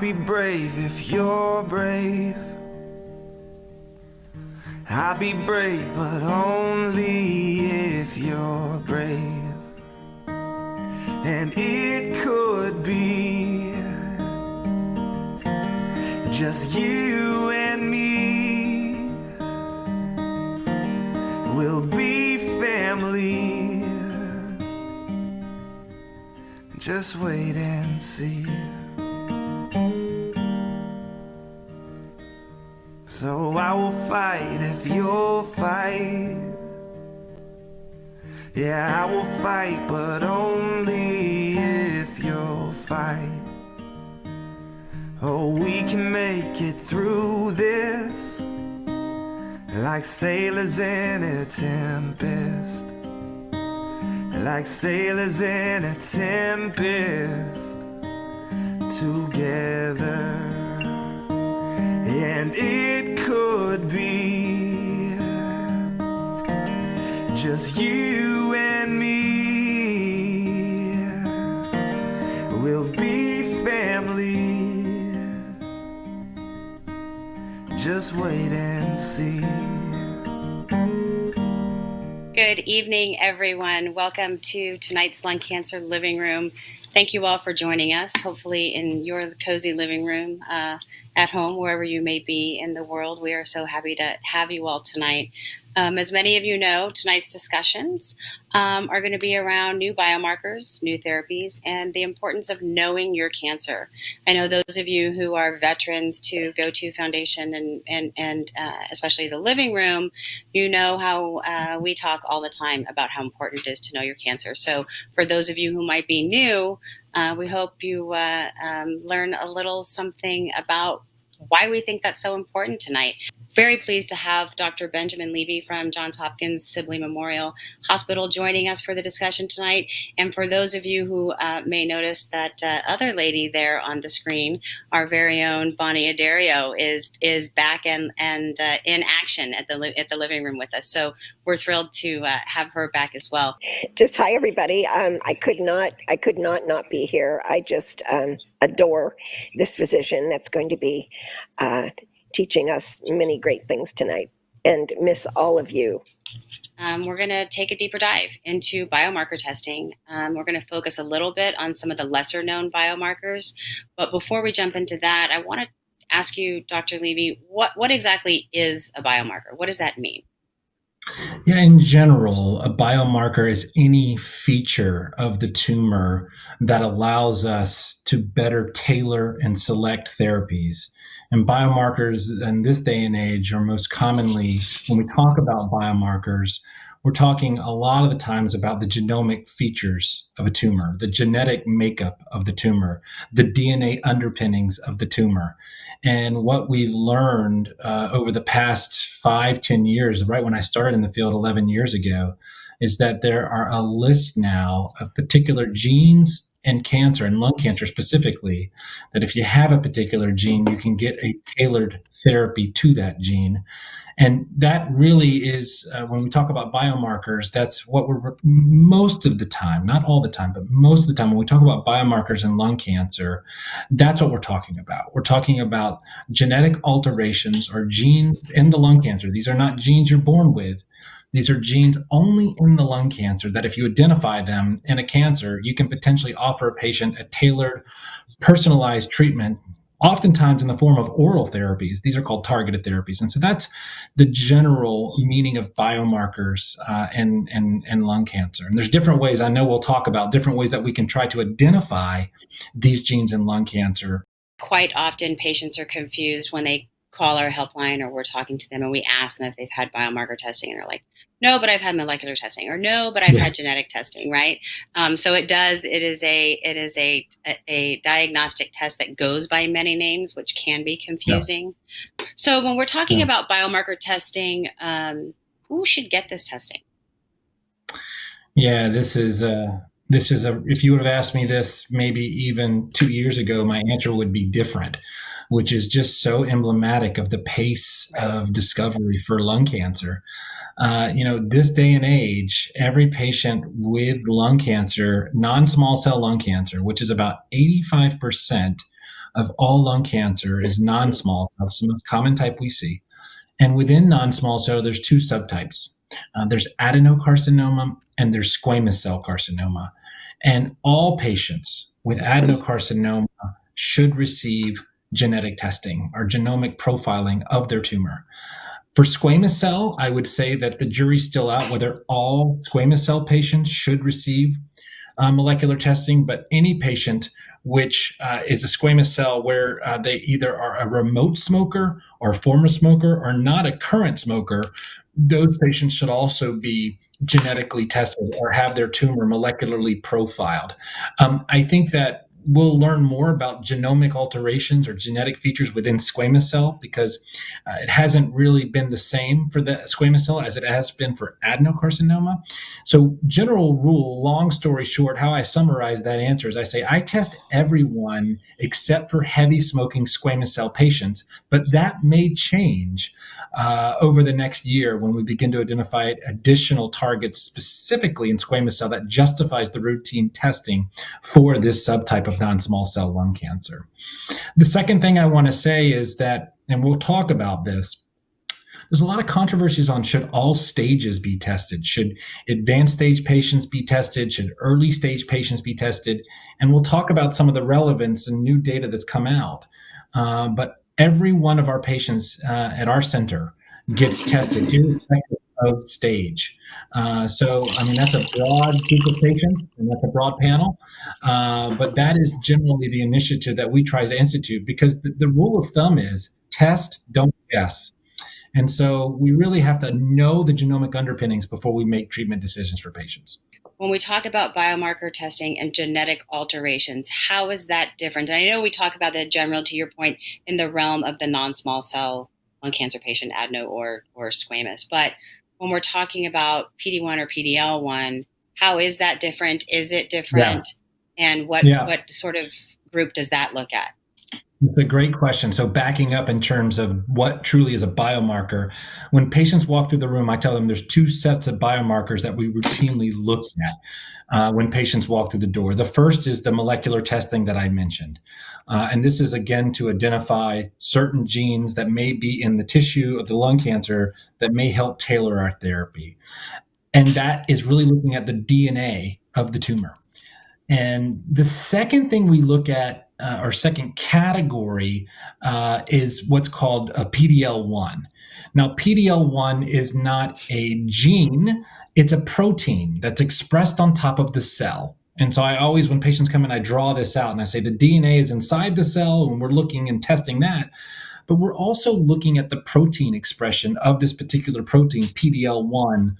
be brave if you're brave. I'll be brave, but only if you're brave. And it could be just you and me. We'll be family. Just wait and see. So I will fight if you'll fight. Yeah, I will fight, but only if you'll fight. Oh, we can make it through this like sailors in a tempest. Like sailors in a tempest together. And it could be just you and me. We'll be family. Just wait and see. Good evening, everyone. Welcome to tonight's Lung Cancer Living Room. Thank you all for joining us, hopefully in your cozy living room at home, wherever you may be in the world. We are so happy to have you all tonight. As many of you know, tonight's discussions are going to be around new biomarkers, new therapies, and the importance of knowing your cancer. I know those of you who are veterans to GoTo Foundation and especially the living room, you know how we talk all the time about how important it is to know your cancer. So for those of you who might be new, we hope you learn a little something about why we think that's so important tonight. Very pleased to have Dr. Benjamin Levy from Johns Hopkins Sibley Memorial Hospital joining us for the discussion tonight. And for those of you who may notice that other lady there on the screen, our very own Bonnie Adario is back and in action at the living room with us. So we're thrilled to have her back as well. Just hi everybody. I could not be here. I just adore this physician that's going to be teaching us many great things tonight, and miss all of you. We're going to take a deeper dive into biomarker testing. We're going to focus a little bit on some of the lesser known biomarkers. But before we jump into that, I want to ask you, Dr. Levy, what exactly is a biomarker? What does that mean? Yeah, in general, a biomarker is any feature of the tumor that allows us to better tailor and select therapies. And biomarkers in this day and age are most commonly, when we talk about biomarkers, we're talking a lot of the times about the genomic features of a tumor, the genetic makeup of the tumor, the DNA underpinnings of the tumor. And what we've learned over the past 5-10 years, right when I started in the field 11 years ago, is that there are a list now of particular genes and cancer, and lung cancer specifically, that if you have a particular gene, you can get a tailored therapy to that gene. And that really is, when we talk about biomarkers, that's what we're most of the time, not all the time, but most of the time when we talk about biomarkers in lung cancer, that's what we're talking about. We're talking about genetic alterations or genes in the lung cancer. These are not genes you're born with. These are genes only in the lung cancer that if you identify them in a cancer, you can potentially offer a patient a tailored, personalized treatment, oftentimes in the form of oral therapies. These are called targeted therapies. And so that's the general meaning of biomarkers in lung cancer. And there's different ways, I know we'll talk about different ways that we can try to identify these genes in lung cancer. Quite often patients are confused when they call our helpline or we're talking to them and we ask them if they've had biomarker testing and they're like, no, but I've had molecular testing, or no, but I've had genetic testing, right? So it is a diagnostic test that goes by many names, which can be confusing. Yeah. So when we're talking about biomarker testing, who should get this testing? Yeah, this is if you would have asked me this maybe even 2 years ago, my answer would be different, which is just so emblematic of the pace of discovery for lung cancer. This day and age, every patient with lung cancer, non-small cell lung cancer, which is about 85% of all lung cancer is non-small cell. That's the most common type we see. And within non-small cell, there's two subtypes. There's adenocarcinoma and there's squamous cell carcinoma. And all patients with adenocarcinoma should receive genetic testing or genomic profiling of their tumor. For squamous cell, I would say that the jury's still out whether all squamous cell patients should receive molecular testing, but any patient which is a squamous cell where they either are a remote smoker or a former smoker or not a current smoker, those patients should also be genetically tested or have their tumor molecularly profiled. I think that we'll learn more about genomic alterations or genetic features within squamous cell because it hasn't really been the same for the squamous cell as it has been for adenocarcinoma. So general rule, long story short, how I summarize that answer is I say I test everyone except for heavy smoking squamous cell patients, but that may change over the next year when we begin to identify additional targets specifically in squamous cell that justifies the routine testing for this subtype of non-small cell lung cancer. The second thing I want to say is that, and we'll talk about this, there's a lot of controversies on should all stages be tested? Should advanced stage patients be tested? Should early stage patients be tested? And we'll talk about some of the relevance and new data that's come out. But every one of our patients at our center gets tested irrespective of stage. So, I mean, that's a broad group of patients and that's a broad panel. But that is generally the initiative that we try to institute because the rule of thumb is test, don't guess. And so we really have to know the genomic underpinnings before we make treatment decisions for patients. When we talk about biomarker testing and genetic alterations, how is that different? And I know we talk about that general, to your point, in the realm of the non-small cell lung cancer patient, adeno or squamous. But when we're talking about PD-1 or PD-L1, how is that different? Is it different? Yeah. And what sort of group does that look at? It's a great question. So backing up in terms of what truly is a biomarker, when patients walk through the room, I tell them there's two sets of biomarkers that we routinely look at when patients walk through the door. The first is the molecular testing that I mentioned. And this is, again, to identify certain genes that may be in the tissue of the lung cancer that may help tailor our therapy. And that is really looking at the DNA of the tumor. And the second thing we look at, our second category, is what's called a PD-L1. Now, PD-L1 is not a gene, it's a protein that's expressed on top of the cell. And so I always, when patients come in, I draw this out and I say the DNA is inside the cell and we're looking and testing that. But we're also looking at the protein expression of this particular protein, PD-L1.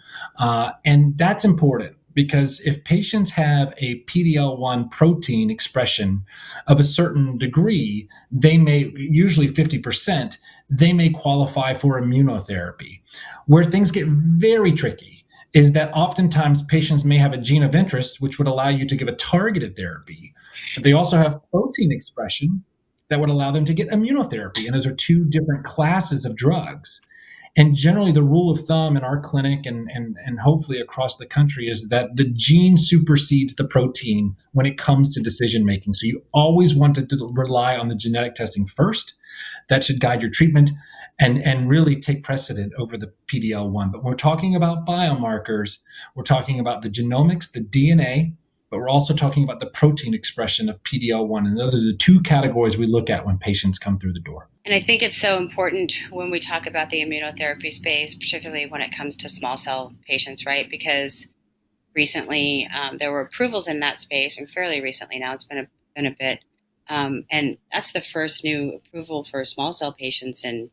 And that's important. Because if patients have a PD-L1 protein expression of a certain degree, they may, usually 50%, they may qualify for immunotherapy. Where things get very tricky is that oftentimes patients may have a gene of interest, which would allow you to give a targeted therapy, but they also have protein expression that would allow them to get immunotherapy. And those are two different classes of drugs. And generally, the rule of thumb in our clinic and hopefully across the country is that the gene supersedes the protein when it comes to decision making. So you always want to rely on the genetic testing first. That should guide your treatment and really take precedent over the PD-L1. But when we're talking about biomarkers, we're talking about the genomics, the DNA, but we're also talking about the protein expression of PD-L1. And those are the two categories we look at when patients come through the door. And I think it's so important when we talk about the immunotherapy space, particularly when it comes to small cell patients, right? Because recently there were approvals in that space, and fairly recently now, it's been a bit. And that's the first new approval for small cell patients in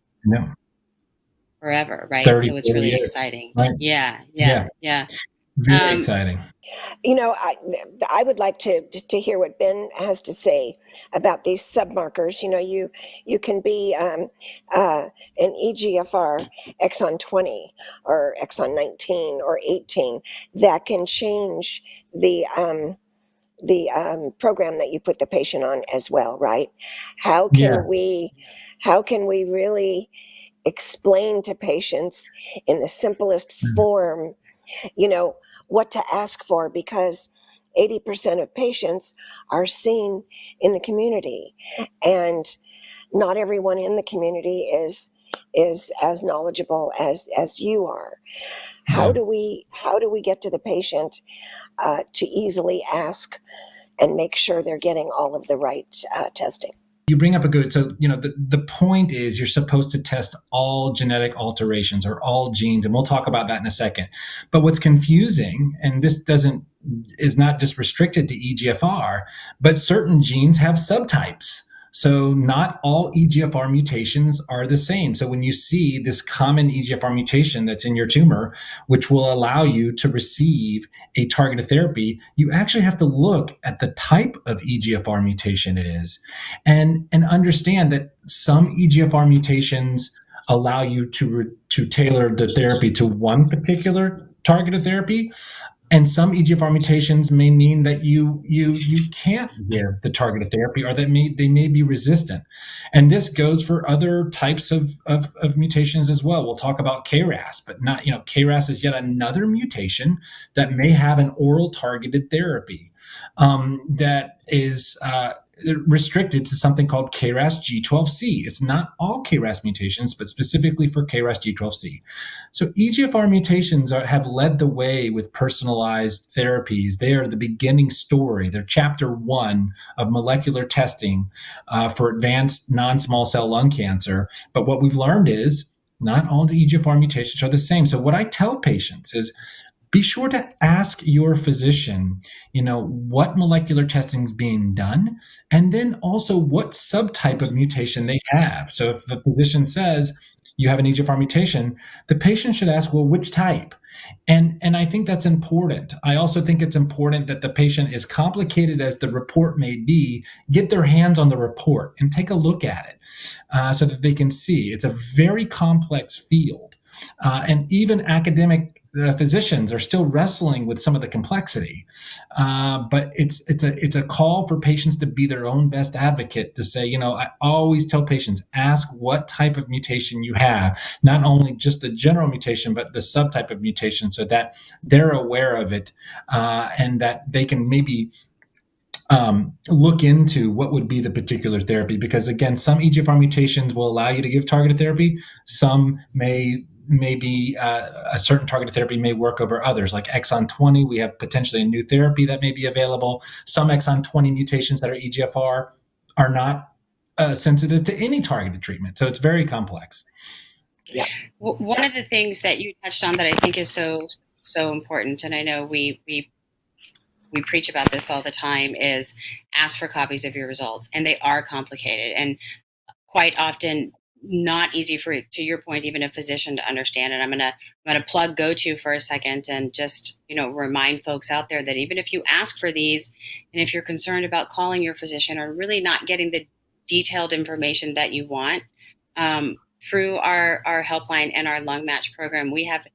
forever, right? 30, so it's really years, exciting. Right? Yeah. Very exciting. You know, I would like to hear what Ben has to say about these submarkers. You know, you can be an EGFR exon 20 or exon 19 or 18 that can change the program that you put the patient on as well, right? How can we really explain to patients in the simplest form, you know, what to ask for? Because 80% of patients are seen in the community, and not everyone in the community is as knowledgeable as you are. How do we get to the patient to easily ask and make sure they're getting all of the right testing? You bring up a good, so, the point is you're supposed to test all genetic alterations or all genes, and we'll talk about that in a second. But what's confusing, and this is not just restricted to EGFR, but certain genes have subtypes. So not all EGFR mutations are the same. So when you see this common EGFR mutation that's in your tumor, which will allow you to receive a targeted therapy, you actually have to look at the type of EGFR mutation it is, and understand that some EGFR mutations allow you to tailor the therapy to one particular targeted therapy. And some EGFR mutations may mean that you can't give the targeted therapy, or that they may be resistant. And this goes for other types of mutations as well. We'll talk about KRAS, but not, KRAS is yet another mutation that may have an oral targeted therapy that is restricted to something called KRAS G12C. It's not all KRAS mutations, but specifically for KRAS G12C. So EGFR mutations have led the way with personalized therapies. They are the beginning story. They're chapter 1 of molecular testing for advanced non-small cell lung cancer. But what we've learned is not all the EGFR mutations are the same. So what I tell patients is, be sure to ask your physician, what molecular testing is being done, and then also what subtype of mutation they have. So if the physician says you have an EGFR mutation, the patient should ask, well, which type? And I think that's important. I also think it's important that the patient, as complicated as the report may be, get their hands on the report and take a look at it so that they can see. It's a very complex field. And even academic physicians are still wrestling with some of the complexity, but it's a call for patients to be their own best advocate, to say, I always tell patients, ask what type of mutation you have, not only just the general mutation, but the subtype of mutation, so that they're aware of it and that they can maybe look into what would be the particular therapy. Because again, some EGFR mutations will allow you to give targeted therapy. Some maybe a certain targeted therapy may work over others. Like exon 20, we have potentially a new therapy that may be available. Some exon 20 mutations that are EGFR are not sensitive to any targeted treatment. So it's very complex. Yeah. One of the things that you touched on that I think is so important, and I know we preach about this all the time, is ask for copies of your results. And they are complicated and quite often not easy for, to your point, even a physician to understand. And I'm gonna plug GoTo for a second and just remind folks out there that even if you ask for these, and if you're concerned about calling your physician or really not getting the detailed information that you want, through our helpline and our Lung Match program, we have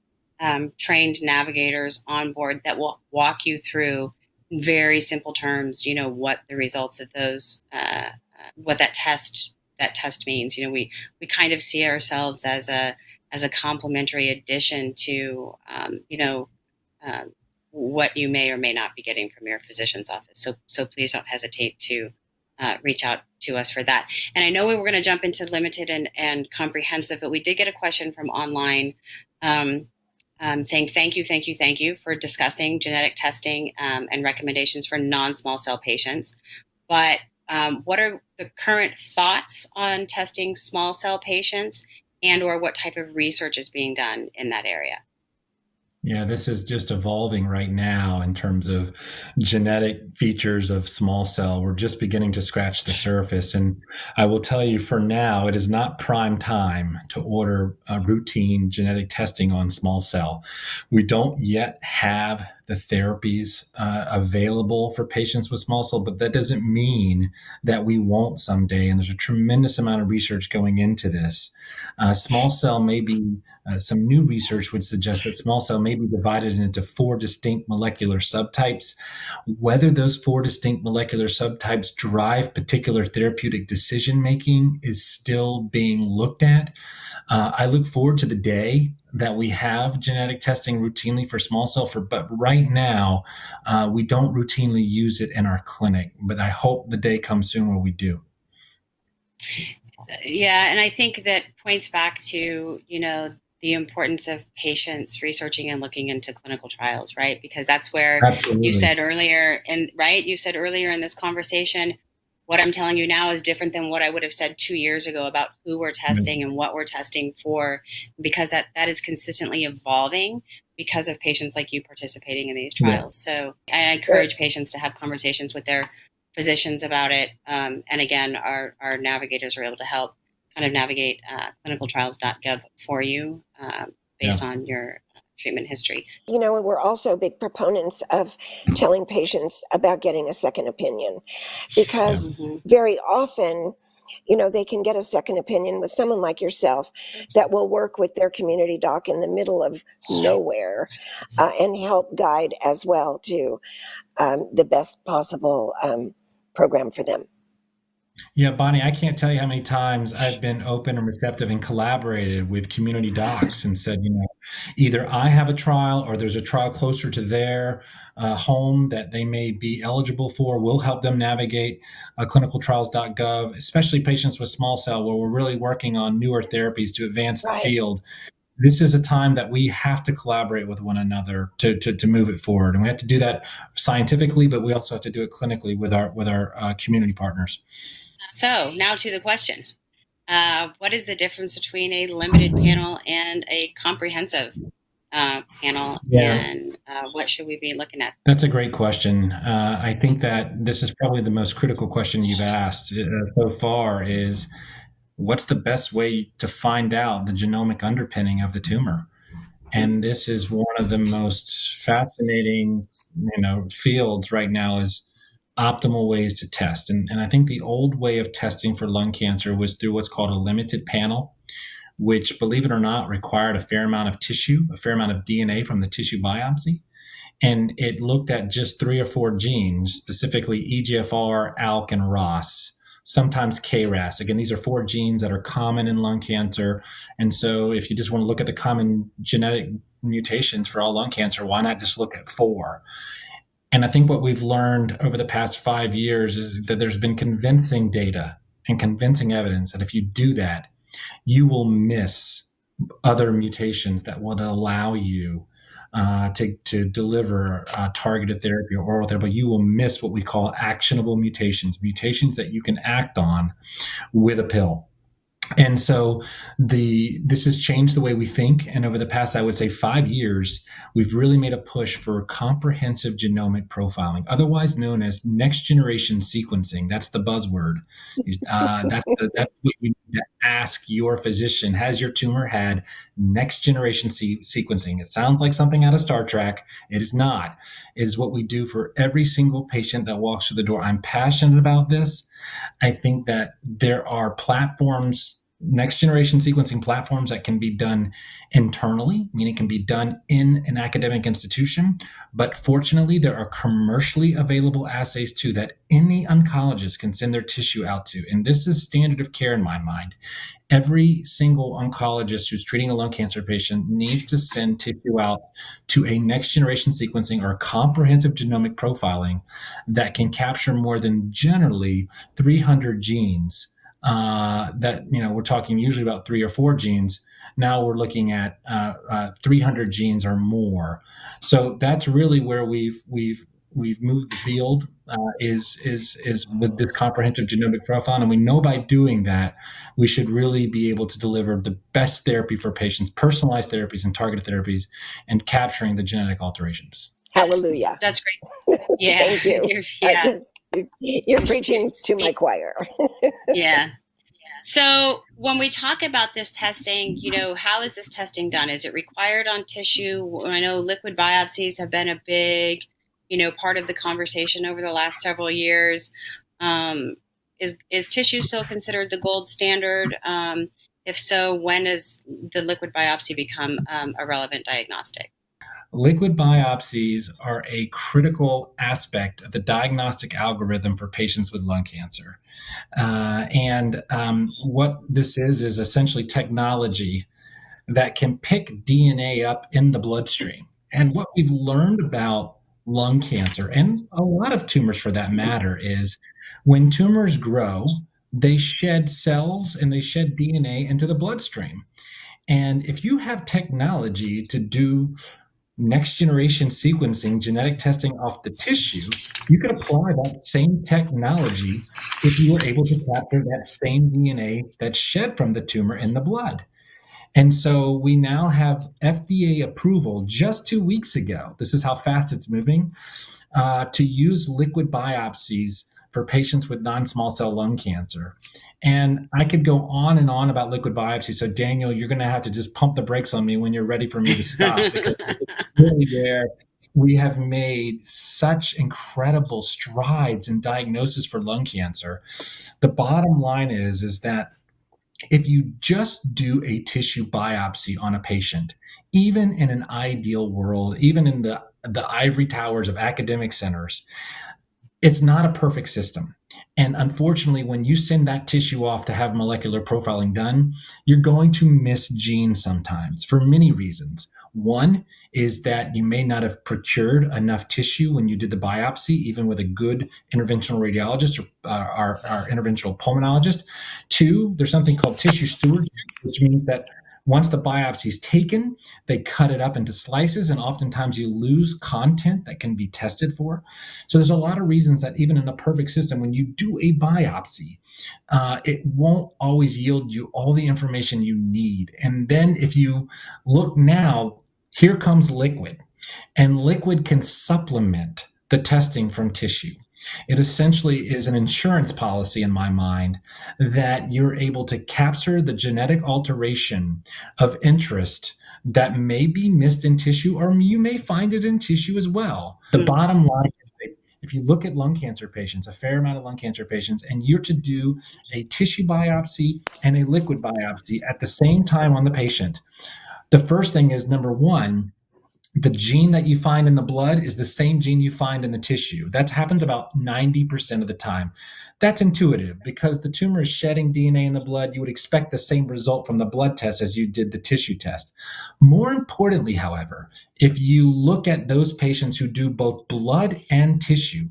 trained navigators on board that will walk you through in very simple terms, what the results of those, what that test means. We kind of see ourselves as a complementary addition to what you may or may not be getting from your physician's office. So please don't hesitate to reach out to us for that. And I know we were going to jump into limited and comprehensive, but we did get a question from online saying thank you for discussing genetic testing and recommendations for non-small cell patients. But what are the current thoughts on testing small cell patients, and or what type of research is being done in that area? Yeah, this is just evolving right now in terms of genetic features of small cell. We're just beginning to scratch the surface. And I will tell you, for now, it is not prime time to order routine genetic testing on small cell. We don't yet have the therapies available for patients with small cell, but that doesn't mean that we won't someday. And there's a tremendous amount of research going into this. Small cell may be some new research would suggest that small cell may be divided into 4 distinct molecular subtypes. Whether those 4 distinct molecular subtypes drive particular therapeutic decision-making is still being looked at. I look forward to the day that we have genetic testing routinely for small cell, but right now we don't routinely use it in our clinic. But I hope the day comes soon where we do. Yeah, and I think that points back to, the importance of patients researching and looking into clinical trials, right? Because that's where Absolutely. you said earlier in this conversation, what I'm telling you now is different than what I would have said 2 years ago about who we're testing and what we're testing for, because that is consistently evolving because of patients like you participating in these trials. So I encourage patients to have conversations with their physicians about it. And again, our navigators are able to help kind of navigate clinicaltrials.gov for you based on your treatment history. And we're also big proponents of telling patients about getting a second opinion, because very often, they can get a second opinion with someone like yourself that will work with their community doc in the middle of nowhere and help guide as well to the best possible program for them. Yeah, Bonnie, I can't tell you how many times I've been open and receptive and collaborated with community docs and said, either I have a trial or there's a trial closer to their home that they may be eligible for. We'll help them navigate clinicaltrials.gov, especially patients with small cell, where we're really working on newer therapies to advance the field. This is a time that we have to collaborate with one another to move it forward. And we have to do that scientifically, but we also have to do it clinically with our community partners. So now to the question. What is the difference between a limited panel and a comprehensive panel? And what should we be looking at? That's a great question. I think that this is probably the most critical question you've asked so far is, what's the best way to find out the genomic underpinning of the tumor? And this is one of the most fascinating, fields right now, is optimal ways to test. And I think the old way of testing for lung cancer was through what's called a limited panel, which, believe it or not, required a fair amount of tissue, a fair amount of DNA from the tissue biopsy. And it looked at just 3 or 4 genes, specifically EGFR, ALK, and ROS. Sometimes KRAS. Again, these are 4 genes that are common in lung cancer. And so if you just want to look at the common genetic mutations for all lung cancer, why not just look at 4? And I think what we've learned over the past 5 years is that there's been convincing data and convincing evidence that if you do that, you will miss other mutations that will allow you to deliver targeted therapy or oral therapy. You will miss what we call actionable mutations that you can act on with a pill. And so this has changed the way we think. And over the past, I would say 5 years, we've really made a push for comprehensive genomic profiling, otherwise known as next generation sequencing. That's the buzzword. That's what you need to ask your physician. Has your tumor had next generation sequencing? It sounds like something out of Star Trek. It is not. It is what we do for every single patient that walks through the door. I'm passionate about this. I think that there are platforms, next generation sequencing platforms, that can be done internally, meaning it can be done in an academic institution. But fortunately, there are commercially available assays too that any oncologist can send their tissue out to. And this is standard of care in my mind. Every single oncologist who's treating a lung cancer patient needs to send tissue out to a next generation sequencing or a comprehensive genomic profiling that can capture more than generally 300 genes. That, we're talking usually about 3 or 4 genes. Now we're looking at 300 genes or more. So that's really where we've moved the field, is with this comprehensive genomic profile. And we know by doing that, we should really be able to deliver the best therapy for patients, personalized therapies and targeted therapies, and capturing the genetic alterations. Hallelujah. That's great. Yeah. Thank you. You're preaching to my choir. Yeah. So when we talk about this testing, how is this testing done? Is it required on tissue? I know liquid biopsies have been a big, part of the conversation over the last several years. Is tissue still considered the gold standard? If so, when does the liquid biopsy become a relevant diagnostic? Liquid biopsies are a critical aspect of the diagnostic algorithm for patients with lung cancer. And what this is essentially technology that can pick DNA up in the bloodstream. And what we've learned about lung cancer, and a lot of tumors for that matter, is when tumors grow, they shed cells and they shed DNA into the bloodstream. And if you have technology to do next generation sequencing, genetic testing off the tissue, you could apply that same technology if you were able to capture that same DNA that's shed from the tumor in the blood. And so we now have FDA approval just 2 weeks ago. This is how fast it's moving, to use liquid biopsies for patients with non-small cell lung cancer. And I could go on and on about liquid biopsy. So Daniel, you're going to have to just pump the brakes on me when you're ready for me to stop, because it's really where we have made such incredible strides in diagnosis for lung cancer. The bottom line is that if you just do a tissue biopsy on a patient, even in an ideal world, even in the ivory towers of academic centers, it's not a perfect system. And unfortunately, when you send that tissue off to have molecular profiling done, you're going to miss genes sometimes for many reasons. One is that you may not have procured enough tissue when you did the biopsy, even with a good interventional radiologist or our interventional pulmonologist. Two, there's something called tissue stewardship, which means that once the biopsy is taken, they cut it up into slices, and oftentimes you lose content that can be tested for. So there's a lot of reasons that even in a perfect system, when you do a biopsy, it won't always yield you all the information you need. And then if you look now, here comes liquid, and liquid can supplement the testing from tissue. It essentially is an insurance policy in my mind that you're able to capture the genetic alteration of interest that may be missed in tissue, or you may find it in tissue as well. The bottom line is, if you look at lung cancer patients, a fair amount of lung cancer patients, and you're to do a tissue biopsy and a liquid biopsy at the same time on the patient, the first thing is, number one, the gene that you find in the blood is the same gene you find in the tissue. That happens about 90% of the time. That's intuitive because the tumor is shedding DNA in the blood. You would expect the same result from the blood test as you did the tissue test. More importantly, however, if you look at those patients who do both blood and tissue,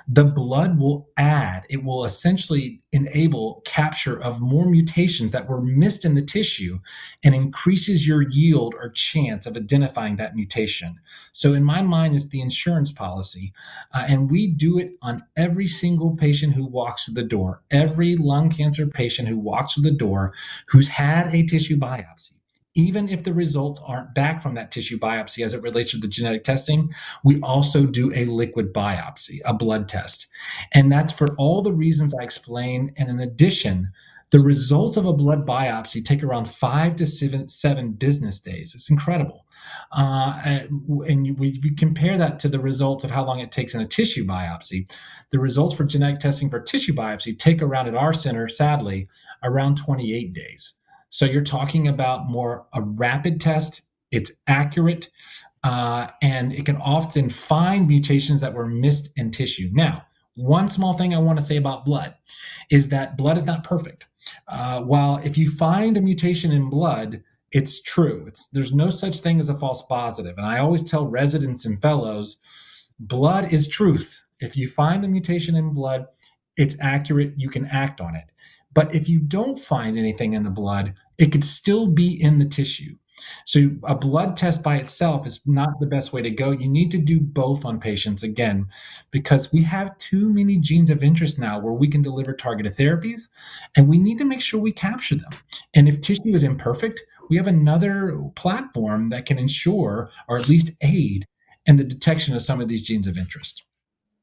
the blood will add, it will essentially enable capture of more mutations that were missed in the tissue and increases your yield or chance of identifying that mutation. So in my mind, it's the insurance policy. And we do it on every single patient who walks through the door, every lung cancer patient who walks through the door who's had a tissue biopsy. Even if the results aren't back from that tissue biopsy as it relates to the genetic testing, we also do a liquid biopsy, a blood test. And that's for all the reasons I explained. And in addition, the results of a blood biopsy take around 5 to 7 business days. It's incredible. And you compare that to the results of how long it takes in a tissue biopsy. The results for genetic testing for tissue biopsy take around, at our center, sadly, around 28 days. So you're talking about more a rapid test. It's accurate, and it can often find mutations that were missed in tissue. Now, one small thing I want to say about blood is that blood is not perfect. While if you find a mutation in blood, it's true. There's no such thing as a false positive. And I always tell residents and fellows, blood is truth. If you find the mutation in blood, it's accurate. You can act on it. But if you don't find anything in the blood, it could still be in the tissue. So a blood test by itself is not the best way to go. You need to do both on patients, again, because we have too many genes of interest now where we can deliver targeted therapies, and we need to make sure we capture them. And if tissue is imperfect, we have another platform that can ensure, or at least aid, in the detection of some of these genes of interest.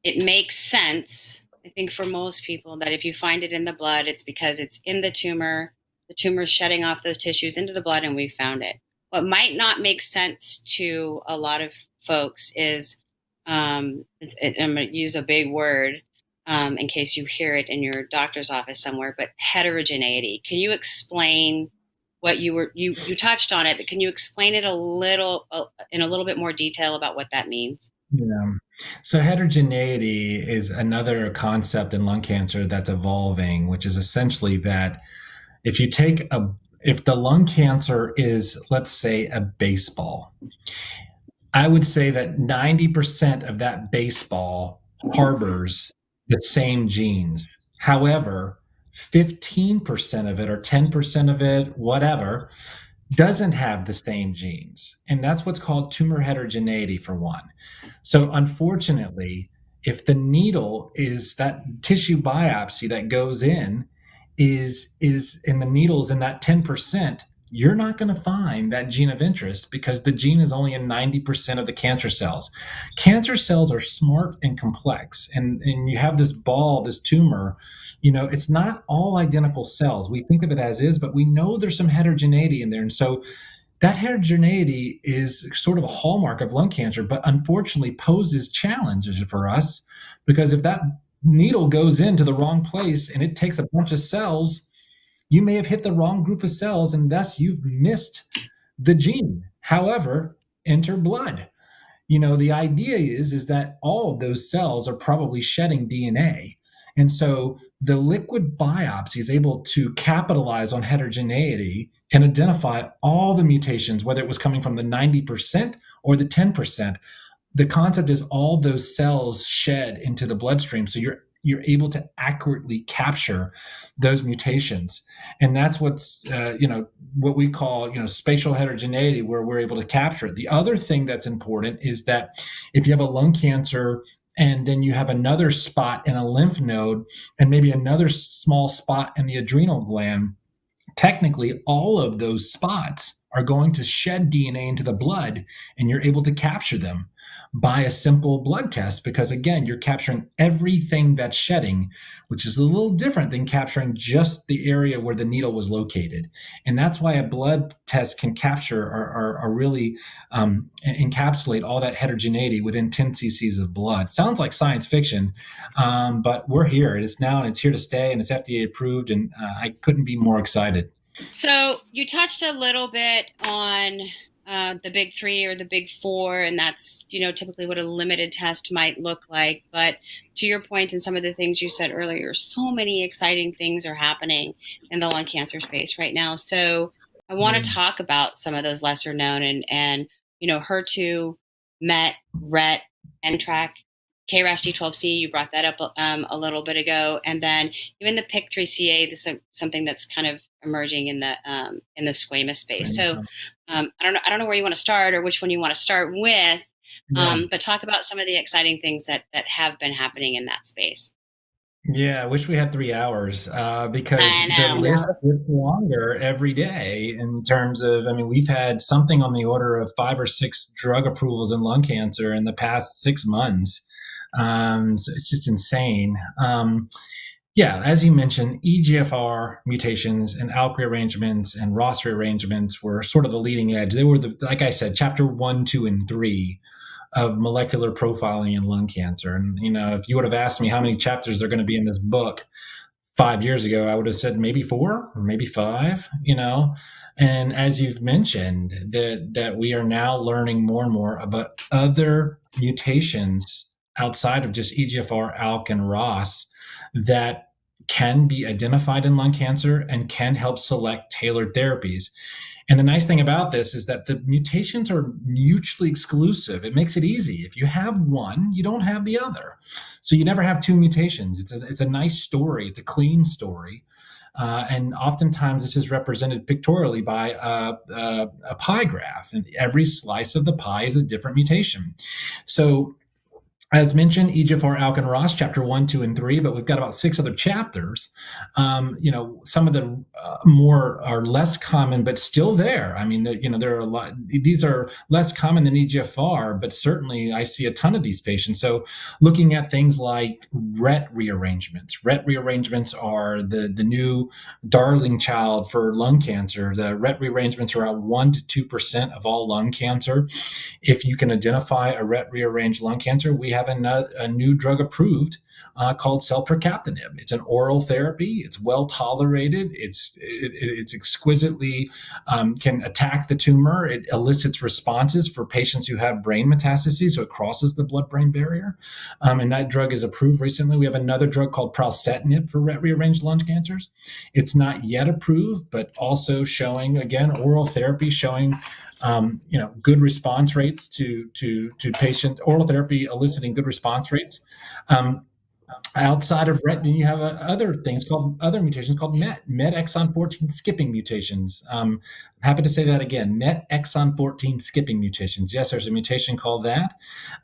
It makes sense, I think, for most people, that if you find it in the blood, it's because it's in the tumor is shedding off those tissues into the blood, and we found it. What might not make sense to a lot of folks is, I'm going to use a big word in case you hear it in your doctor's office somewhere, but heterogeneity. Can you explain what you touched on it, but can you explain it in a little bit more detail about what that means? Yeah. So heterogeneity is another concept in lung cancer that's evolving, which is essentially that if you take if the lung cancer is, let's say, a baseball, I would say that 90% of that baseball harbors the same genes. However, 15% of it or 10% of it, whatever, doesn't have the same genes. And that's what's called tumor heterogeneity, for one. So unfortunately, if the needle is that tissue biopsy that goes in is and the needle's in that 10%, you're not going to find that gene of interest because the gene is only in 90% of the cancer cells. Cancer cells are smart and complex, and you have this ball, this tumor, it's not all identical cells. We think of it as is, but we know there's some heterogeneity in there. And so that heterogeneity is sort of a hallmark of lung cancer, but unfortunately poses challenges for us, because if that needle goes into the wrong place and it takes a bunch of cells, you may have hit the wrong group of cells, and thus you've missed the gene. However, enter blood. The idea is that all of those cells are probably shedding DNA. And so the liquid biopsy is able to capitalize on heterogeneity and identify all the mutations, whether it was coming from the 90% or the 10%. The concept is all those cells shed into the bloodstream. So you're able to accurately capture those mutations. And that's what's, what we call, spatial heterogeneity, where we're able to capture it. The other thing that's important is that if you have a lung cancer and then you have another spot in a lymph node and maybe another small spot in the adrenal gland, technically all of those spots are going to shed DNA into the blood, and you're able to capture them by a simple blood test, because again, you're capturing everything that's shedding, which is a little different than capturing just the area where the needle was located. And that's why a blood test can capture or really encapsulate all that heterogeneity within 10 cc's of blood. Sounds like science fiction, but we're here. It's now, and it's here to stay, and it's FDA approved, and I couldn't be more excited. So you touched a little bit on the big three or the big four, and that's, typically what a limited test might look like. But to your point and some of the things you said earlier, so many exciting things are happening in the lung cancer space right now. So I want to talk about some of those lesser known and HER2, MET, RET, NTRK, KRAS G12C, you brought that up a little bit ago, and then even the PIK3CA, this is something that's kind of emerging in the squamous space. So I don't know where you want to start or which one you want to start with, but talk about some of the exciting things that have been happening in that space. Yeah, I wish we had 3 hours because the list gets longer every day in terms of, we've had something on the order of 5 or 6 drug approvals in lung cancer in the past 6 months. So it's just insane. As you mentioned, EGFR mutations and ALK rearrangements and ROS rearrangements were sort of the leading edge. They were, like I said, chapter 1, 2, and 3 of molecular profiling in lung cancer. And, if you would have asked me how many chapters there are going to be in this book 5 years ago, I would have said maybe 4 or maybe 5, And as you've mentioned, that we are now learning more and more about other mutations outside of just EGFR, ALK, and ROS that can be identified in lung cancer and can help select tailored therapies. And the nice thing about this is that the mutations are mutually exclusive. It makes it easy. If you have one, you don't have the other. So you never have 2 mutations. It's a nice story. It's a clean story. And oftentimes this is represented pictorially by a pie graph, and every slice of the pie is a different mutation. So as mentioned, EGFR, ALK, and ROS, chapter 1, 2, and 3, but we've got about 6 other chapters. Some of the more are less common, but still there. There are a lot. These are less common than EGFR, but certainly I see a ton of these patients. So looking at things like RET rearrangements. RET rearrangements are the new darling child for lung cancer. The RET rearrangements are around 1 to 2% of all lung cancer. If you can identify a RET rearranged lung cancer, we have have a new drug approved called selpercatinib. It's an oral therapy. It's well tolerated. It's exquisitely can attack the tumor. It elicits responses for patients who have brain metastases, so it crosses the blood-brain barrier. And that drug is approved recently. We have another drug called pralsetinib for rearranged lung cancers. It's not yet approved, but also showing, again, oral therapy showing good response rates to patient oral therapy eliciting good response rates. Outside of RET, then you have other mutations called MET exon 14 skipping mutations. I'm happy to say that again, MET exon 14 skipping mutations. Yes, there's a mutation called that.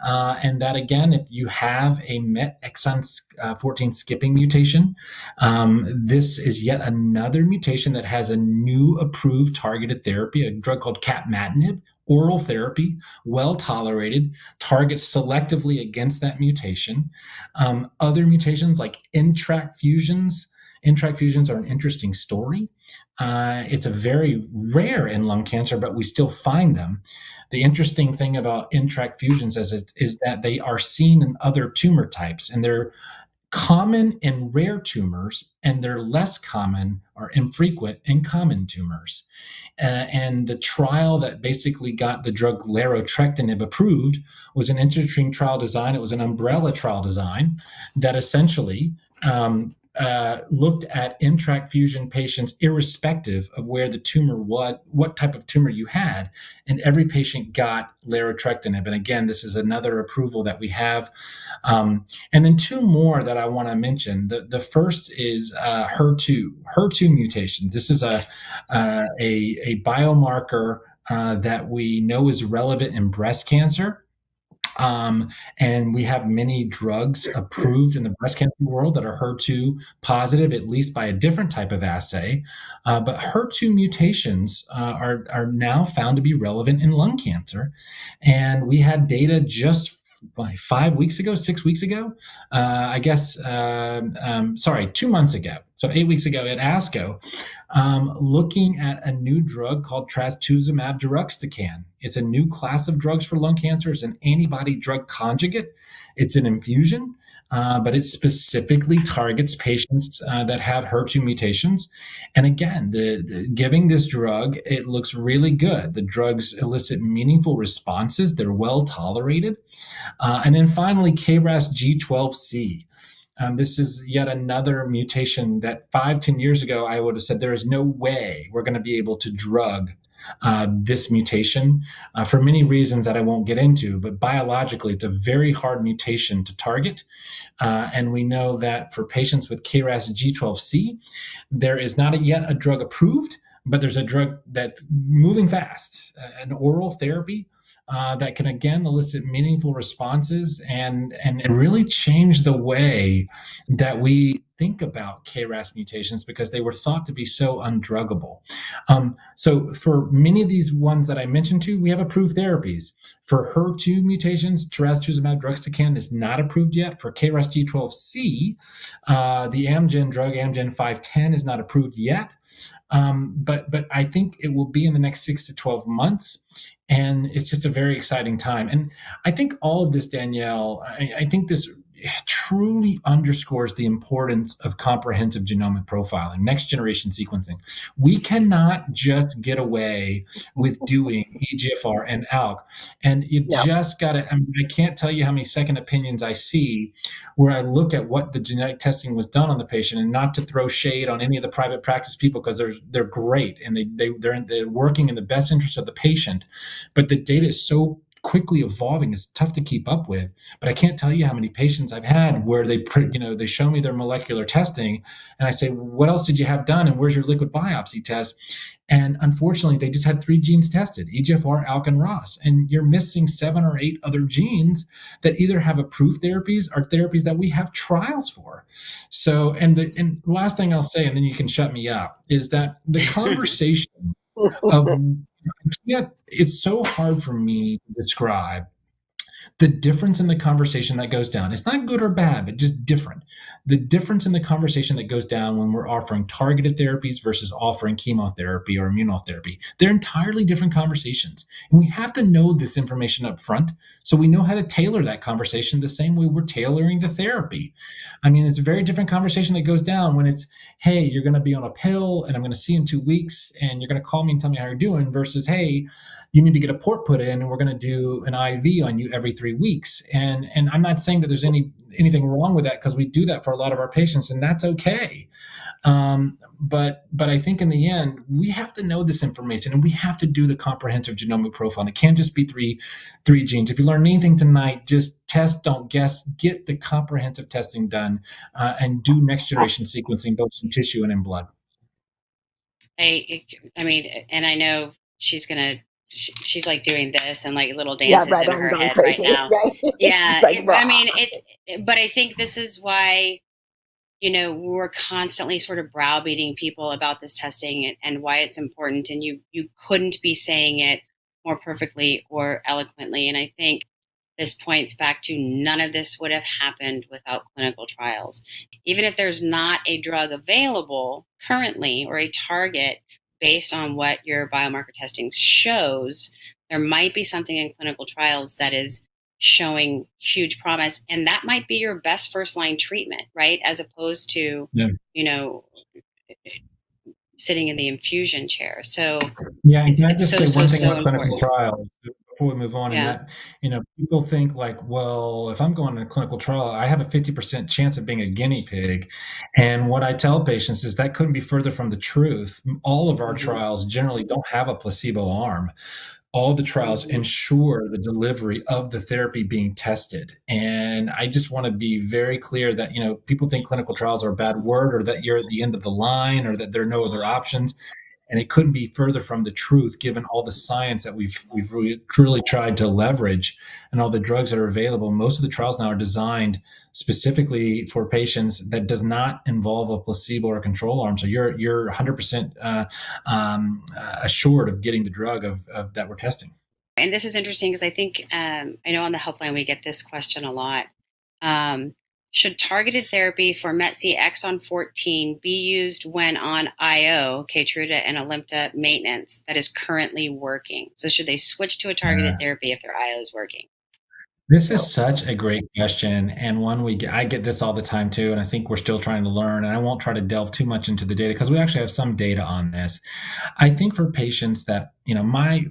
And that, again, if you have a MET exon 14 skipping mutation, this is yet another mutation that has a new approved targeted therapy, a drug called capmatinib, oral therapy, well tolerated, targets selectively against that mutation. Other mutations like NTRK fusions. NTRK fusions are an interesting story. It's a very rare in lung cancer, but we still find them. The interesting thing about NTRK fusions is that they are seen in other tumor types, and they're common in rare tumors, and they're less common or infrequent in common tumors. And the trial that basically got the drug larotrectinib approved was an interesting trial design. It was an umbrella trial design that essentially looked at NTRK fusion patients irrespective of where the tumor was, what type of tumor you had, and every patient got larotrectinib. And again, this is another approval that we have. And then two more that I want to mention. The first is HER2 mutation. This is a biomarker that we know is relevant in breast cancer. And we have many drugs approved in the breast cancer world that are HER2 positive, at least by a different type of assay. But HER2 mutations are now found to be relevant in lung cancer. And we had data just 6 weeks ago, 2 months ago. So 8 weeks ago at ASCO, looking at a new drug called trastuzumab deruxtecan. It's a new class of drugs for lung cancer. It's an antibody drug conjugate. It's an infusion, but it specifically targets patients that have HER2 mutations. And again, giving this drug, it looks really good. The drugs elicit meaningful responses. They're well tolerated. And then finally, KRAS G12C. This is yet another mutation that 5-10 years ago, I would have said there is no way we're going to be able to drug this mutation for many reasons that I won't get into, but biologically, it's a very hard mutation to target. And we know that for patients with KRAS G12C, there is not yet a drug approved, but there's a drug that's moving fast, an oral therapy that can, again, elicit meaningful responses and really change the way that we think about KRAS mutations because they were thought to be so undruggable. So for many of these ones that I mentioned to, we have approved therapies. For HER2 mutations, trastuzumab deruxtecan is not approved yet. For KRAS G12C, the Amgen drug, Amgen 510, is not approved yet. But I think it will be in the next 6 to 12 months. And it's just a very exciting time. And I think all of this, Danielle, I think this truly underscores the importance of comprehensive genomic profiling, next generation sequencing. We cannot just get away with doing EGFR and ALK. And you've just got to, I can't tell you how many second opinions I see where I look at what the genetic testing was done on the patient, and not to throw shade on any of the private practice people, because they're great and they're working in the best interest of the patient. But the data is so quickly evolving, it's tough to keep up with. But I can't tell you how many patients I've had where they show me their molecular testing, and I say, what else did you have done, and where's your liquid biopsy test? And unfortunately, they just had 3 genes tested: EGFR, ALK, and ROS. And you're missing 7 or 8 other genes that either have approved therapies or therapies that we have trials for. So, and the last thing I'll say, and then you can shut me up, is that the conversation of, it's so hard for me to describe The difference in the conversation that goes down, it's not good or bad, but just different. The difference in the conversation that goes down when we're offering targeted therapies versus offering chemotherapy or immunotherapy, they're entirely different conversations. And we have to know this information up front so we know how to tailor that conversation the same way we're tailoring the therapy. I mean, it's a very different conversation that goes down when it's, hey, you're going to be on a pill and I'm going to see you in 2 weeks and you're going to call me and tell me how you're doing, versus, hey, you need to get a port put in and we're going to do an IV on you every 3 weeks. And I'm not saying that there's anything wrong with that, because we do that for a lot of our patients and that's okay. But I think in the end, we have to know this information and we have to do the comprehensive genomic profile. And it can't just be three genes. If you learn anything tonight, just test, don't guess, get the comprehensive testing done, and do next generation sequencing, both in tissue and in blood. I mean, and I know she's like doing this and like little dances in her head crazy, right now. Right? Yeah. Like, But I think this is why, we're constantly sort of browbeating people about this testing and why it's important. And you couldn't be saying it more perfectly or eloquently. And I think this points back to none of this would have happened without clinical trials. Even if there's not a drug available currently or a target based on what your biomarker testing shows, there might be something in clinical trials that is showing huge promise. And that might be your best first line treatment, right? As opposed to, sitting in the infusion chair. So yeah, and can I just say one thing so about clinical important. trials before we move on? Yeah. And that, people think like, well, if I'm going to a clinical trial, I have a 50% chance of being a guinea pig. And what I tell patients is that couldn't be further from the truth. All of our trials generally don't have a placebo arm. All the trials ensure the delivery of the therapy being tested. And I just want to be very clear that, people think clinical trials are a bad word, or that you're at the end of the line, or that there are no other options. And it couldn't be further from the truth, given all the science that we've really, truly tried to leverage and all the drugs that are available. Most of the trials now are designed specifically for patients that does not involve a placebo or control arm. So you're 100% assured of getting the drug of that we're testing. And this is interesting because I think, I know on the helpline we get this question a lot. Should targeted therapy for METC exon 14 be used when on IO, Keytruda and Alimta maintenance that is currently working? So should they switch to a targeted therapy if their IO is working? This is such a great question, and one I get this all the time too, and I think we're still trying to learn, and I won't try to delve too much into the data because we actually have some data on this. I think for patients that, my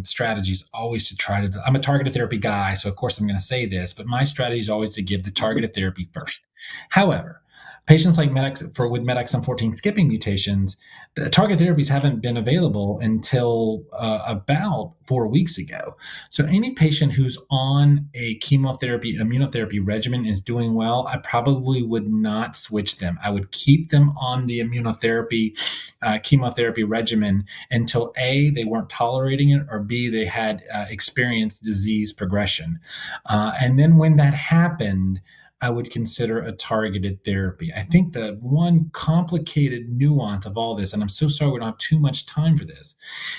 strategy is always to try to, I'm a targeted therapy guy, so of course I'm going to say this, but my strategy is always to give the targeted therapy first. However, patients like with med exon 14 skipping mutations, the target therapies haven't been available until about 4 weeks ago. So any patient who's on a chemotherapy, immunotherapy regimen is doing well, I probably would not switch them. I would keep them on the immunotherapy, chemotherapy regimen until A, they weren't tolerating it, or B, they had experienced disease progression. And then when that happened, I would consider a targeted therapy. I think the one complicated nuance of all this, and I'm so sorry we don't have too much time for this,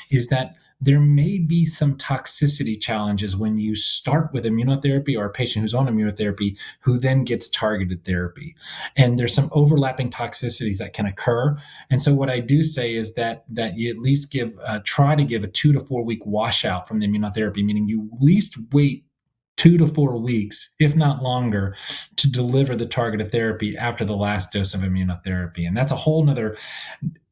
is that there may be some toxicity challenges when you start with immunotherapy, or a patient who's on immunotherapy who then gets targeted therapy. And there's some overlapping toxicities that can occur. And so what I do say is that you at least try to give a 2 to 4 week washout from the immunotherapy, meaning you at least wait 2 to 4 weeks, if not longer, to deliver the targeted therapy after the last dose of immunotherapy. And that's a whole nother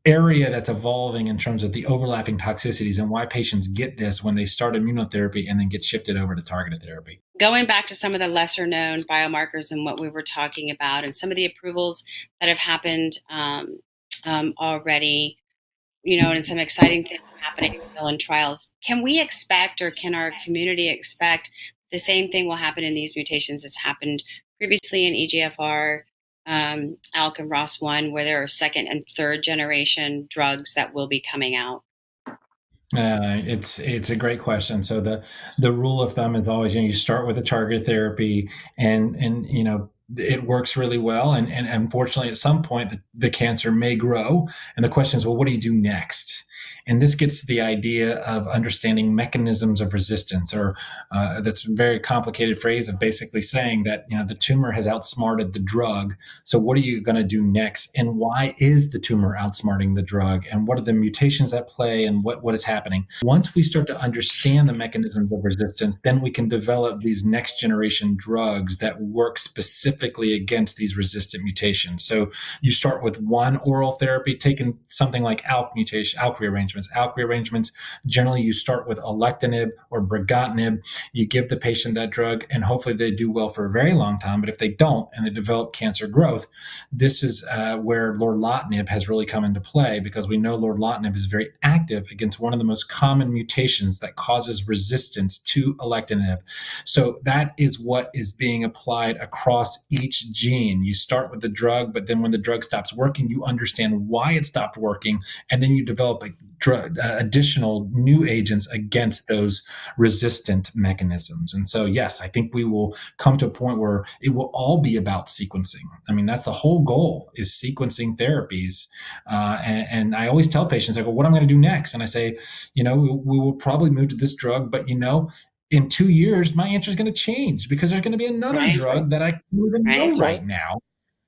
area that's evolving in terms of the overlapping toxicities and why patients get this when they start immunotherapy and then get shifted over to targeted therapy. Going back to some of the lesser known biomarkers and what we were talking about and some of the approvals that have happened already, and some exciting things happening still in trials, can we expect, or can our community expect, the same thing will happen in these mutations as happened previously in EGFR, ALK, and ROS1, where there are second and third generation drugs that will be coming out? It's a great question. So the rule of thumb is always, you start with a targeted therapy, and it works really well. And unfortunately, at some point, the cancer may grow. And the question is, well, what do you do next? And this gets to the idea of understanding mechanisms of resistance, or that's a very complicated phrase of basically saying that, the tumor has outsmarted the drug. So what are you going to do next? And why is the tumor outsmarting the drug? And what are the mutations at play? And what is happening? Once we start to understand the mechanisms of resistance, then we can develop these next generation drugs that work specifically against these resistant mutations. So you start with one oral therapy, taking something like ALK rearrangements. ALK rearrangements, generally you start with alectinib or brigatinib. You give the patient that drug, and hopefully they do well for a very long time. But if they don't and they develop cancer growth, this is where lorlatinib has really come into play, because we know lorlatinib is very active against one of the most common mutations that causes resistance to alectinib. So that is what is being applied across each gene. You start with the drug, but then when the drug stops working, you understand why it stopped working, and then you develop additional new agents against those resistant mechanisms. And so, yes, I think we will come to a point where it will all be about sequencing. I mean, that's the whole goal, is sequencing therapies. And I always tell patients, I go, what am I going to do next? And I say, we will probably move to this drug, but in 2 years, my answer is going to change, because there's going to be another drug that I can't even know right now.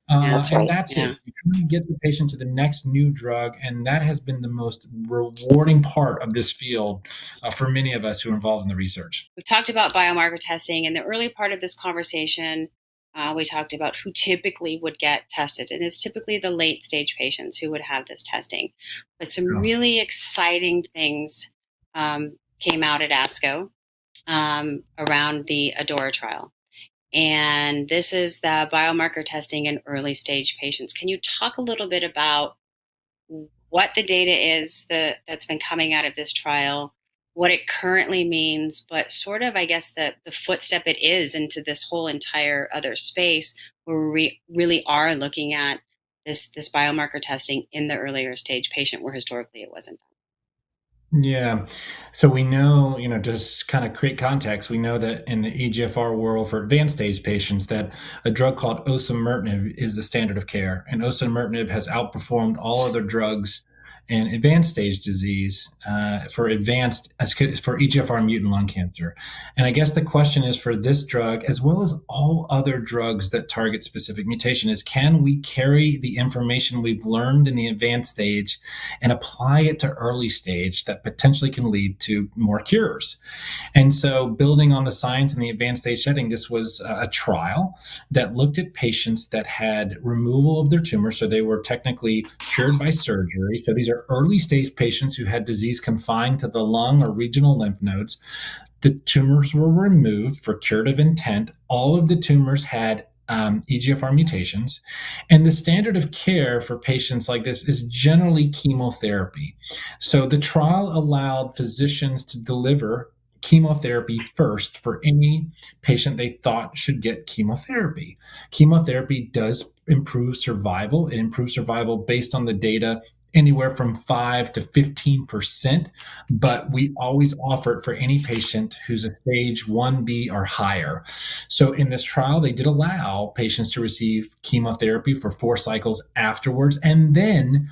That's and right. that's it. You try to get the patient to the next new drug, and that has been the most rewarding part of this field for many of us who are involved in the research. We've talked about biomarker testing. In the early part of this conversation, we talked about who typically would get tested, and it's typically the late stage patients who would have this testing. But some really exciting things came out at ASCO around the ADORA trial. And this is the biomarker testing in early stage patients. Can you talk a little bit about what the data is that's been coming out of this trial, what it currently means, but sort of, I guess, the footstep it is into this whole entire other space where we really are looking at this biomarker testing in the earlier stage patient where historically it wasn't done? Yeah. So we know, just kind of create context, we know that in the EGFR world for advanced stage patients, that a drug called osimertinib is the standard of care. And osimertinib has outperformed all other drugs in advanced stage disease for EGFR mutant lung cancer. And I guess the question is, for this drug, as well as all other drugs that target specific mutation, is can we carry the information we've learned in the advanced stage and apply it to early stage that potentially can lead to more cures? And so, building on the science in the advanced stage setting, this was a trial that looked at patients that had removal of their tumor. So they were technically cured by surgery. So these are early stage patients who had disease confined to the lung or regional lymph nodes. The tumors were removed for curative intent. All of the tumors had EGFR mutations. And the standard of care for patients like this is generally chemotherapy. So the trial allowed physicians to deliver chemotherapy first for any patient they thought should get chemotherapy. Chemotherapy does improve survival. It improves survival based on the data anywhere from 5 to 15%, but we always offer it for any patient who's a stage 1B or higher. So in this trial, they did allow patients to receive chemotherapy for 4 cycles afterwards, and then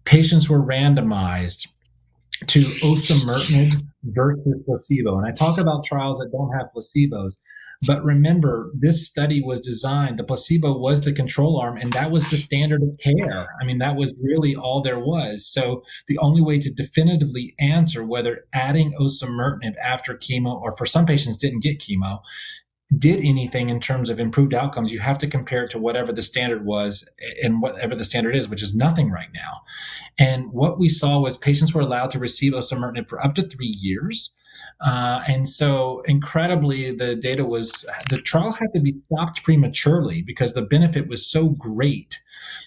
patients were randomized to osimertinib versus placebo. And I talk about trials that don't have placebos, but remember, this study was designed, the placebo was the control arm, and that was the standard of care. I mean, that was really all there was. So the only way to definitively answer whether adding osimertinib after chemo, or for some patients didn't get chemo, did anything in terms of improved outcomes, you have to compare it to whatever the standard was, and whatever the standard is, which is nothing right now. And what we saw was patients were allowed to receive osimertinib for up to 3 years. And so incredibly, the trial had to be stopped prematurely because the benefit was so great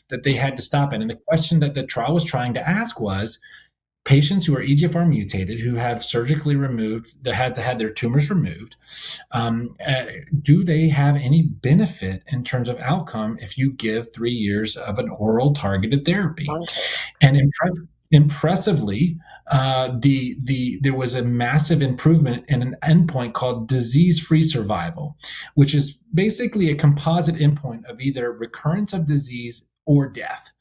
that they had to stop it. And the question that the trial was trying to ask was, patients who are EGFR mutated, who have surgically removed, that had their tumors removed, do they have any benefit in terms of outcome if you give 3 years of an oral targeted therapy? And impressively, there was a massive improvement in an endpoint called disease-free survival, which is basically a composite endpoint of either recurrence of disease or death.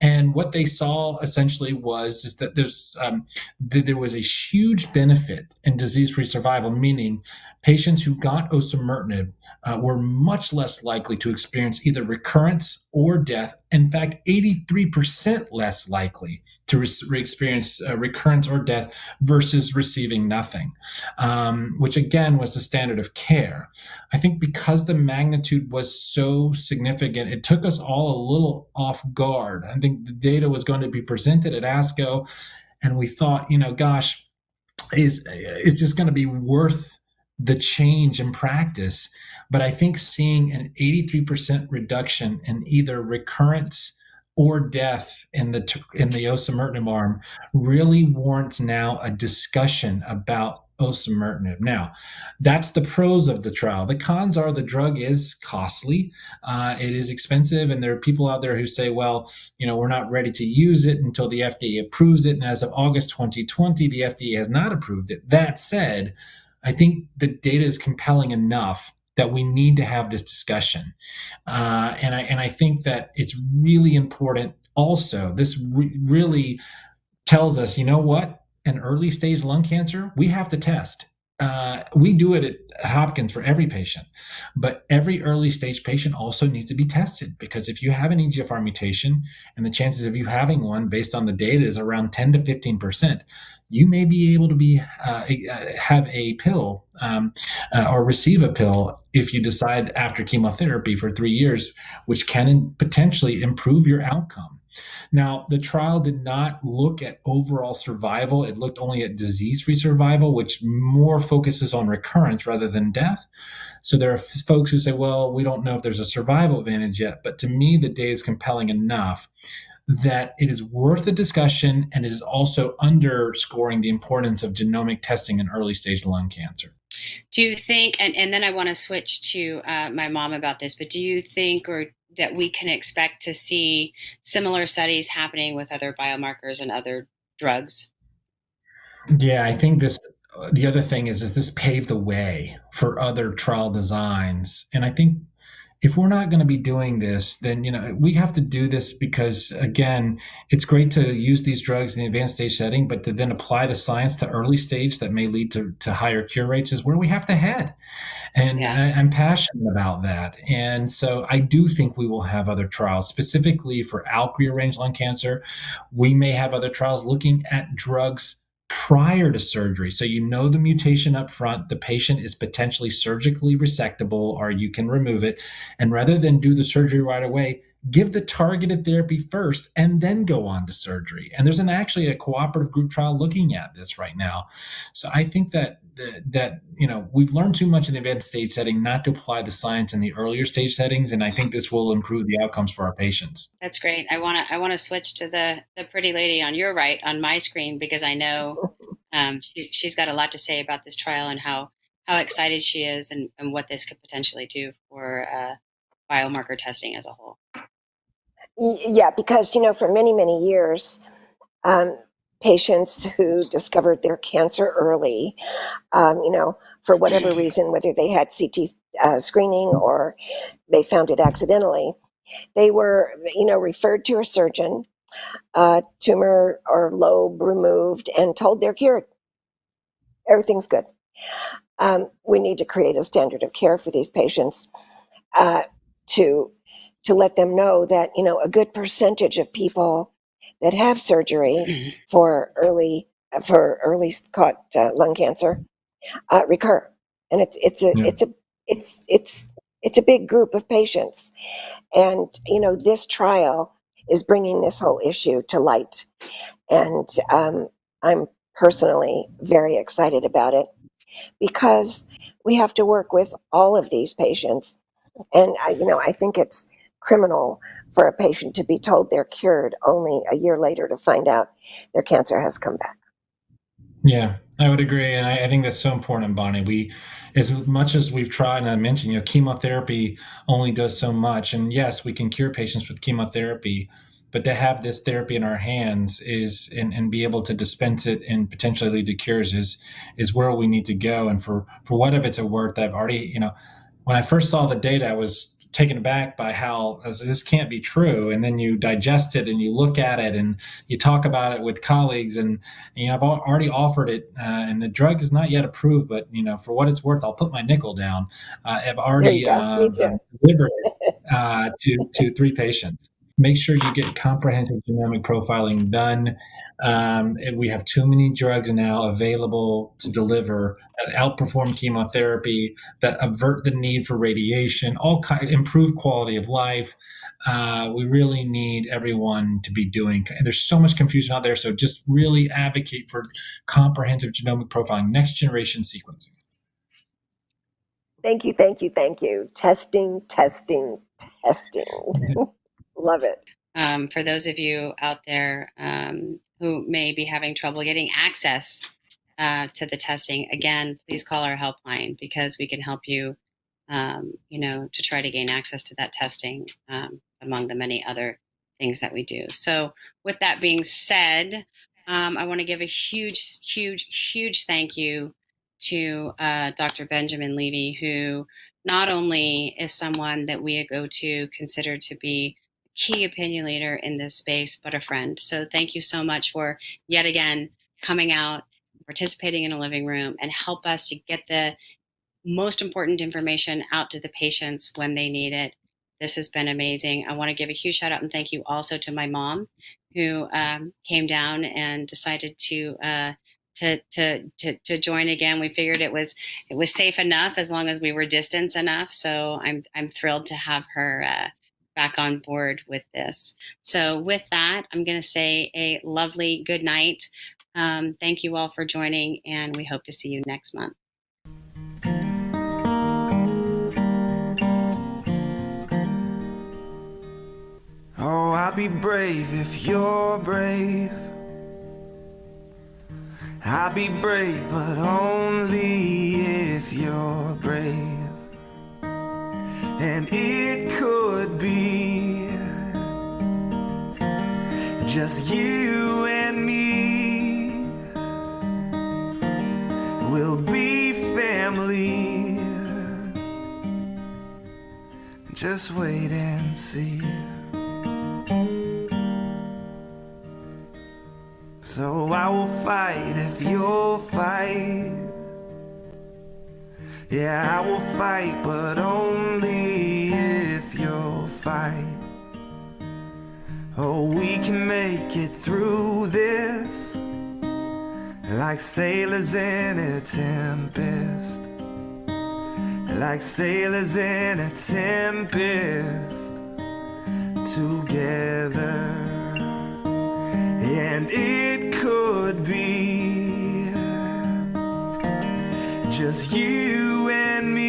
And what they saw essentially is that there was a huge benefit in disease-free survival, meaning patients who got osimertinib were much less likely to experience either recurrence or death. In fact, 83% less likely to experience recurrence or death versus receiving nothing, which again was the standard of care. I think because the magnitude was so significant, it took us all a little off guard. I think the data was going to be presented at ASCO, and we thought, gosh, is this going to be worth the change in practice? But I think seeing an 83% reduction in either recurrence or death in the osimertinib arm really warrants now a discussion about osimertinib. Now, that's the pros of the trial. The cons are the drug is costly, it is expensive, and there are people out there who say, well, we're not ready to use it until the FDA approves it. And as of August 2020, the FDA has not approved it. That said, I think the data is compelling enough that we need to have this discussion. And I think that it's really important also. This really tells us, what? An early stage lung cancer, we have to test. We do it at Hopkins for every patient, but every early stage patient also needs to be tested, because if you have an EGFR mutation and the chances of you having one based on the data is around 10 to 15%, you may be able to have a pill or receive a pill if you decide after chemotherapy for 3 years, which can potentially improve your outcome. Now, the trial did not look at overall survival. It looked only at disease-free survival, which more focuses on recurrence rather than death. So there are folks who say, well, we don't know if there's a survival advantage yet. But to me, the data is compelling enough that it is worth a discussion, and it is also underscoring the importance of genomic testing in early stage lung cancer. Do you think, and then I want to switch to my mom about this, but do you think that we can expect to see similar studies happening with other biomarkers and other drugs? Yeah, I think the other thing is this paved the way for other trial designs. And I think if we're not going to be doing this, then, we have to do this because, again, it's great to use these drugs in the advanced stage setting, but to then apply the science to early stage that may lead to higher cure rates is where we have to head. And I'm passionate about that. And so I do think we will have other trials, specifically for ALK-rearranged lung cancer. We may have other trials looking at drugs prior to surgery. So the mutation up front, the patient is potentially surgically resectable, or you can remove it. And rather than do the surgery right away, give the targeted therapy first and then go on to surgery. And there's actually a cooperative group trial looking at this right now. So I think that we've learned too much in the advanced stage setting not to apply the science in the earlier stage settings, and I think this will improve the outcomes for our patients. That's great. I want to switch to the pretty lady on your right on my screen, because I know she's got a lot to say about this trial and how excited she is and what this could potentially do for biomarker testing as a whole. Yeah, because, for many, many years, patients who discovered their cancer early, for whatever reason, whether they had CT screening or they found it accidentally, they were, referred to a surgeon, tumor or lobe removed, and told they're cured. Everything's good. We need to create a standard of care for these patients to let them know that, a good percentage of people that have surgery for early caught lung cancer recur, and it's a big group of patients, and this trial is bringing this whole issue to light, and I'm personally very excited about it, because we have to work with all of these patients, and I think it's criminal for a patient to be told they're cured only a year later to find out their cancer has come back. Yeah, I would agree. And I think that's so important, Bonnie. As much as we've tried, and I mentioned, chemotherapy only does so much. And yes, we can cure patients with chemotherapy, but to have this therapy in our hands and be able to dispense it and potentially lead to cures is where we need to go. And for what if it's a worth, I've already, when I first saw the data, I was taken aback by how this can't be true. And then you digest it and you look at it and you talk about it with colleagues. And, I've already offered it and the drug is not yet approved, but, for what it's worth, I'll put my nickel down. I've already delivered it to 3 patients. Make sure you get comprehensive genomic profiling done. We have too many drugs now available to deliver that outperform chemotherapy, that avert the need for radiation, improve quality of life. We really need everyone to be doing. There's so much confusion out there, so just really advocate for comprehensive genomic profiling, next generation sequencing. Thank you, thank you, thank you. Testing. Love it. For those of you out there who may be having trouble getting access to the testing, again, please call our helpline because we can help you, to try to gain access to that testing among the many other things that we do. So with that being said, I want to give a huge thank you to Dr. Benjamin Levy, who not only is someone that we go to consider to be key opinion leader in this space, but a friend. So thank you so much for yet again coming out, participating in a living room, and help us to get the most important information out to the patients when they need it. This has been amazing. I want to give a huge shout out and thank you also to my mom, who came down and decided to join again. We figured it was safe enough as long as we were distanced enough. So I'm thrilled to have her back on board with this. So with that, I'm going to say a lovely good night. Thank you all for joining, and we hope to see you next month. Oh, I'll be brave if you're brave. I'll be brave, but only if you're brave. And it could be just you and me. We'll be family. Just wait and see. So I will fight if you'll fight. Yeah, I will fight, but only if you'll fight. Oh, we can make it through this like sailors in a tempest. Like sailors in a tempest together. And it could be just you and me.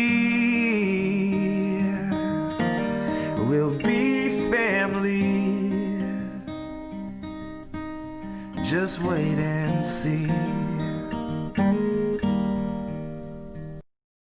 We'll be family. Just wait and see.